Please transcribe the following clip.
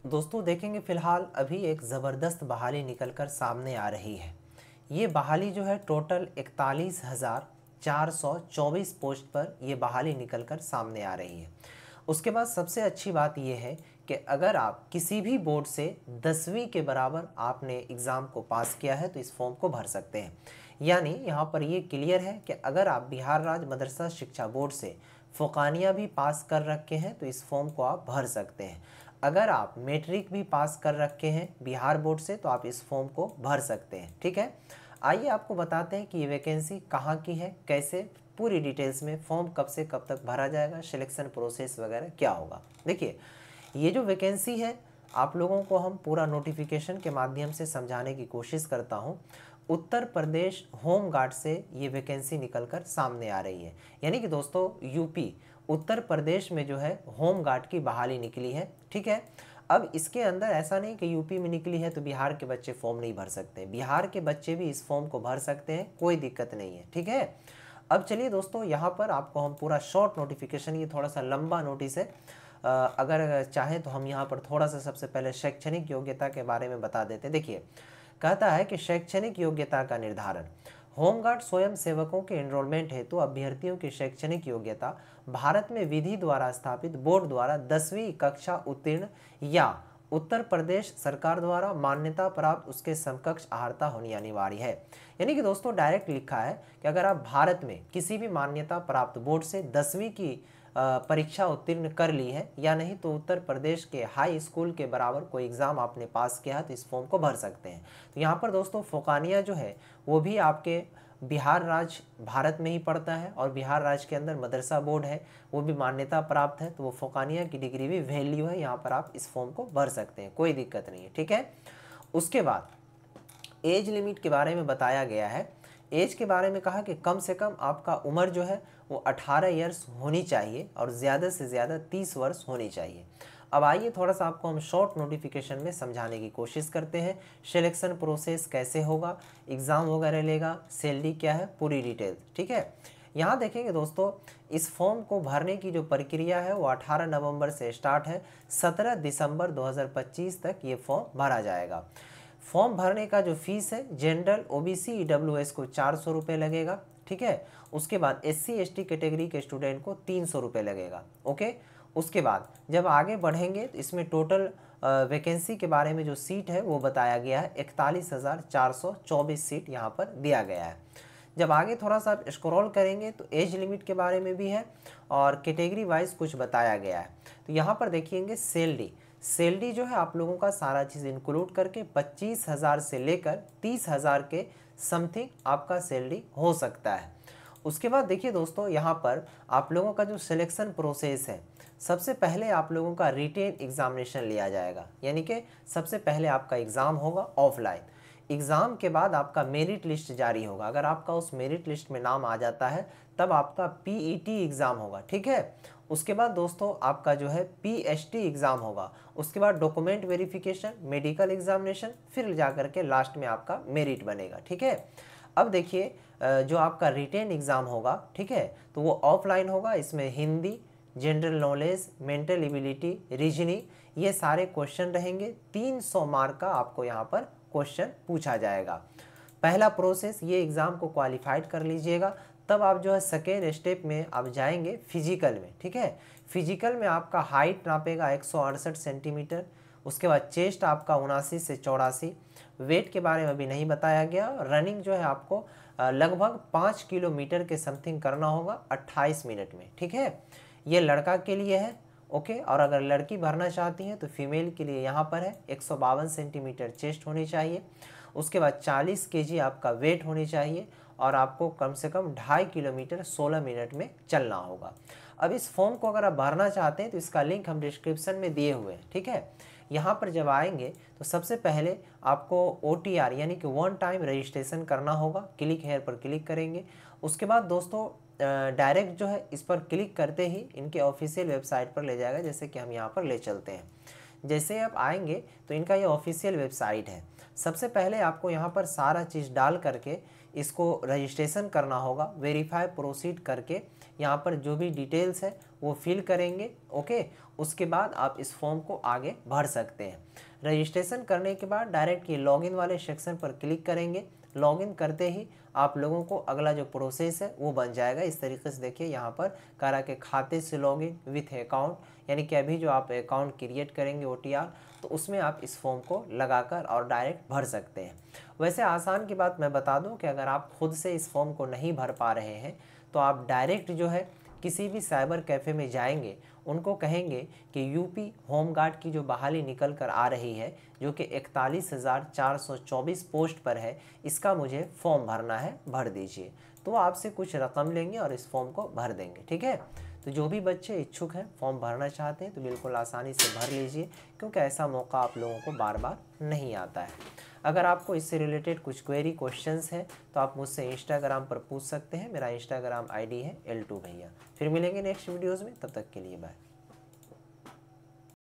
दोस्तों देखेंगे फ़िलहाल अभी एक ज़बरदस्त बहाली निकल कर सामने आ रही है। ये बहाली जो है टोटल 41,424 पोस्ट पर ये बहाली निकल कर सामने आ रही है। उसके बाद सबसे अच्छी बात ये है कि अगर आप किसी भी बोर्ड से 10वीं के बराबर आपने एग्ज़ाम को पास किया है तो इस फॉर्म को भर सकते हैं। यानी यहाँ पर ये क्लियर है कि अगर आप बिहार राज्य मदरसा शिक्षा बोर्ड से फ़ोकानिया भी पास कर रखे हैं तो इस फॉर्म को आप भर सकते हैं। अगर आप मैट्रिक भी पास कर रखे हैं बिहार बोर्ड से तो आप इस फॉर्म को भर सकते हैं। ठीक है, आइए आपको बताते हैं कि ये वैकेंसी कहाँ की है, कैसे, पूरी डिटेल्स में, फॉर्म कब से कब तक भरा जाएगा, सिलेक्शन प्रोसेस वगैरह क्या होगा। देखिए, ये जो वैकेंसी है आप लोगों को हम पूरा नोटिफिकेशन के माध्यम से समझाने की कोशिश करता हूँ। उत्तर प्रदेश होम गार्ड से ये वैकेंसी निकल कर सामने आ रही है। यानी कि दोस्तों यूपी उत्तर प्रदेश में जो है होम गार्ड की बहाली निकली है। ठीक है, अब इसके अंदर ऐसा नहीं कि यूपी में निकली है तो बिहार के बच्चे फॉर्म नहीं भर सकते, बिहार के बच्चे भी इस फॉर्म को भर सकते हैं, कोई दिक्कत नहीं है। ठीक है, अब चलिए दोस्तों यहाँ पर आपको हम पूरा शॉर्ट नोटिफिकेशन, ये थोड़ा सा लंबा नोटिस है, अगर चाहें तो हम यहाँ पर थोड़ा सा सबसे पहले शैक्षणिक योग्यता के बारे में बता देते हैं। देखिए, कहता है कि शैक्षणिक योग्यता का निर्धारण, होमगार्ड स्वयं सेवकों के एनरोलमेंट हेतु अभ्यर्थियों की शैक्षणिक योग्यता भारत में विधि द्वारा स्थापित बोर्ड द्वारा 10वीं कक्षा उत्तीर्ण या उत्तर प्रदेश सरकार द्वारा मान्यता प्राप्त उसके समकक्ष अर्हता होनी अनिवार्य है। यानी कि दोस्तों डायरेक्ट लिखा है कि अगर आप भारत में किसी भी मान्यता प्राप्त बोर्ड से 10वीं की परीक्षा उत्तीर्ण कर ली है या नहीं तो उत्तर प्रदेश के हाई स्कूल के बराबर कोई एग्ज़ाम आपने पास किया है तो इस फॉर्म को भर सकते हैं। तो यहाँ पर दोस्तों फ़ोकानिया जो है वो भी आपके बिहार राज्य भारत में ही पड़ता है और बिहार राज्य के अंदर मदरसा बोर्ड है, वो भी मान्यता प्राप्त है, तो वो फ़ोकानिया की डिग्री भी वैल्यू है, यहाँ पर आप इस फॉर्म को भर सकते हैं, कोई दिक्कत नहीं है। ठीक है, उसके बाद एज लिमिट के बारे में बताया गया है। एज के बारे में कहा कि कम से कम आपका उम्र जो है वो 18 ईयर्स होनी चाहिए और ज़्यादा से ज़्यादा 30 वर्ष होनी चाहिए। अब आइए थोड़ा सा आपको हम शॉर्ट नोटिफिकेशन में समझाने की कोशिश करते हैं। सिलेक्शन प्रोसेस कैसे होगा, एग्ज़ाम वगैरह लेगा, सैलरी क्या है, पूरी डिटेल। ठीक है, यहाँ देखेंगे दोस्तों, इस फॉर्म को भरने की जो प्रक्रिया है वो 18 नवंबर से स्टार्ट है, 17 दिसंबर 2025 तक ये फॉर्म भरा जाएगा। फॉर्म भरने का जो फीस है जनरल ओबीसी ईडब्ल्यूएस को 400 रुपये लगेगा। ठीक है, उसके बाद एससी एसटी कैटेगरी के स्टूडेंट को 300 रुपये लगेगा। ओके, उसके बाद जब आगे बढ़ेंगे तो इसमें टोटल वैकेंसी के बारे में जो सीट है वो बताया गया है, 41,424 सीट यहाँ पर दिया गया है। जब आगे थोड़ा सा आप स्क्रॉल करेंगे तो एज लिमिट के बारे में भी है और कैटेगरी वाइज कुछ बताया गया है। तो यहाँ पर देखिएंगे सैलरी जो है आप लोगों का सारा चीज़ इंक्लूड करके 25,000 से लेकर 30,000 के समथिंग आपका सैलरी हो सकता है। उसके बाद देखिए दोस्तों, यहाँ पर आप लोगों का जो सिलेक्शन प्रोसेस है, सबसे पहले आप लोगों का रिटेन एग्जामिनेशन लिया जाएगा, यानी कि सबसे पहले आपका एग्ज़ाम होगा ऑफलाइन। एग्ज़ाम के बाद आपका मेरिट लिस्ट जारी होगा, अगर आपका उस मेरिट लिस्ट में नाम आ जाता है तब आपका पीईटी एग्ज़ाम होगा। ठीक है, उसके बाद दोस्तों आपका जो है पीएचटी एग्ज़ाम होगा, उसके बाद डॉक्यूमेंट वेरिफिकेशन, मेडिकल एग्जामिनेशन, फिर जा कर के लास्ट में आपका मेरिट बनेगा। ठीक है, अब देखिए जो आपका रिटेन एग्ज़ाम होगा, ठीक है, तो वो ऑफलाइन होगा। इसमें Hindi, general knowledge, mental ability, reasoning, ये सारे क्वेश्चन रहेंगे। 300 मार्क का आपको यहाँ पर क्वेश्चन पूछा जाएगा। पहला प्रोसेस, ये एग्ज़ाम को क्वालिफाइड कर लीजिएगा, तब आप जो है सेकेंड स्टेप में आप जाएंगे फिजिकल में। ठीक है, फिजिकल में आपका हाइट नापेगा 168 सेंटीमीटर, उसके बाद चेस्ट आपका 79 से 84, वेट के बारे में अभी नहीं बताया गया। रनिंग जो है आपको लगभग 5 किलोमीटर के समथिंग करना होगा 28 मिनट में। ठीक है, ये लड़का के लिए है। ओके, और अगर लड़की भरना चाहती हैं तो फीमेल के लिए यहाँ पर है 152 सेंटीमीटर चेस्ट होनी चाहिए, उसके बाद 40 केजी आपका वेट होनी चाहिए और आपको कम से कम 2.5 किलोमीटर 16 मिनट में चलना होगा। अब इस फॉर्म को अगर आप भरना चाहते हैं तो इसका लिंक हम डिस्क्रिप्शन में दिए हुए हैं। ठीक है, यहाँ पर जब आएंगे तो सबसे पहले आपको OTR यानी कि वन टाइम रजिस्ट्रेशन करना होगा। क्लिक हेयर पर क्लिक करेंगे, उसके बाद दोस्तों डायरेक्ट जो है इस पर क्लिक करते ही इनके ऑफिशियल वेबसाइट पर ले जाएगा, जैसे कि हम यहाँ पर ले चलते हैं। जैसे आप आएंगे तो इनका ये ऑफिशियल वेबसाइट है। सबसे पहले आपको यहाँ पर सारा चीज़ डाल करके इसको रजिस्ट्रेशन करना होगा, वेरीफाई प्रोसीड करके यहाँ पर जो भी डिटेल्स है वो फिल करेंगे। ओके, उसके बाद आप इस फॉर्म को आगे भर सकते हैं। रजिस्ट्रेशन करने के बाद डायरेक्ट ये लॉगिन वाले सेक्शन पर क्लिक करेंगे। लॉगिन करते ही आप लोगों को अगला जो प्रोसेस है वो बन जाएगा। इस तरीके से देखिए यहाँ पर करा के खाते से लॉगिन विथ अकाउंट, यानी कि अभी जो आप अकाउंट क्रिएट करेंगे OTR, तो उसमें आप इस फॉर्म को लगाकर और डायरेक्ट भर सकते हैं। वैसे आसान की बात मैं बता दूं कि अगर आप खुद से इस फॉर्म को नहीं भर पा रहे हैं तो आप डायरेक्ट जो है किसी भी साइबर कैफ़े में जाएंगे, उनको कहेंगे कि यूपी होमगार्ड की जो बहाली निकल कर आ रही है जो कि 41,424 पोस्ट पर है, इसका मुझे फॉर्म भरना है, भर दीजिए। तो वो आपसे कुछ रकम लेंगे और इस फॉर्म को भर देंगे। ठीक है, तो जो भी बच्चे इच्छुक हैं फॉर्म भरना चाहते हैं तो बिल्कुल आसानी से भर लीजिए, क्योंकि ऐसा मौका आप लोगों को बार बार नहीं आता है। अगर आपको इससे रिलेटेड कुछ क्वेरी क्वेश्चंस है तो आप मुझसे इंस्टाग्राम पर पूछ सकते हैं। मेरा इंस्टाग्राम ID है L2 भैया। फिर मिलेंगे नेक्स्ट वीडियोज़ में, तब तक के लिए बाय।